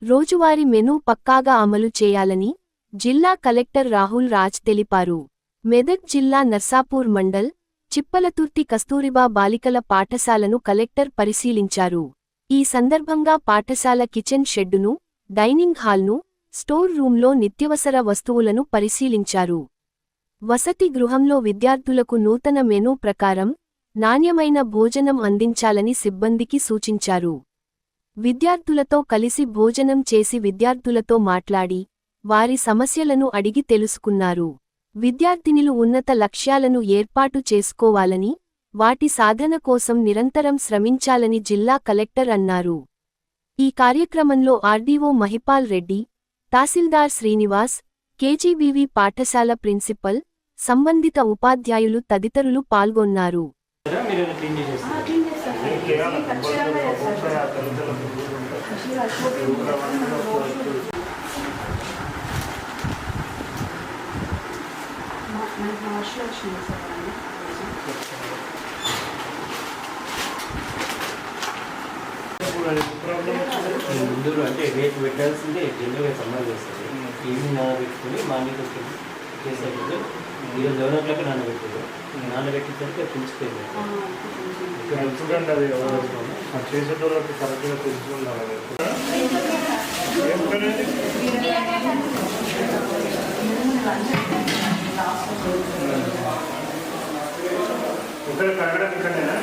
రోజువారీ మెనూ పక్కాగా అమలు చేయాలని జిల్లా కలెక్టర్ రాహుల్ రాజ్ తెలిపారు. మెదక్ జిల్లా నర్సాపూర్ మండల్ చిప్పలతుర్తి కస్తూరిబా బాలికల పాఠశాలను కలెక్టర్ పరిశీలించారు. ఈ సందర్భంగా పాఠశాల కిచెన్ షెడ్డును, డైనింగ్ హాల్ను, స్టోర్ రూంలో నిత్యవసర వస్తువులను పరిశీలించారు. వసతి గృహంలో విద్యార్థులకు నూతన మెనూ ప్రకారం నాణ్యమైన భోజనం అందించాలని సిబ్బందికి సూచించారు. విద్యార్థులతో కలిసి భోజనం చేసి విద్యార్థులతో మాట్లాడి వారి సమస్యలను అడిగి తెలుసుకున్నారు. విద్యార్థినులు ఉన్నత లక్ష్యాలను ఏర్పాటు చేసుకోవాలని, వాటి సాధన కోసం నిరంతరం శ్రమించాలని జిల్లా కలెక్టర్ అన్నారు. ఈ కార్యక్రమంలో ఆర్డీఓ మహిపాల్ రెడ్డి, తహసీల్దార్ శ్రీనివాస్, కేజీబీవీ పాఠశాల ప్రిన్సిపల్, సంబంధిత ఉపాధ్యాయులు తదితరులు పాల్గొన్నారు. ముందు అంటే రేపు పెట్టాల్సిందే జనరల్గా సమ్మర్ చేస్తుంది. ఈవినింగ్ నానబెట్టుకుని మార్నింగ్ చేసేటప్పుడు ఈరోజు 11 o'clock నానబెట్టారు. నానబెట్టేసరికి పెంచిపోయింది. చూడండి అది చేసేటోళ్ళకి కరెక్ట్గా తెలుసుకుంటారు. ఇక్కడ కడగడం ఇక్కడేనా?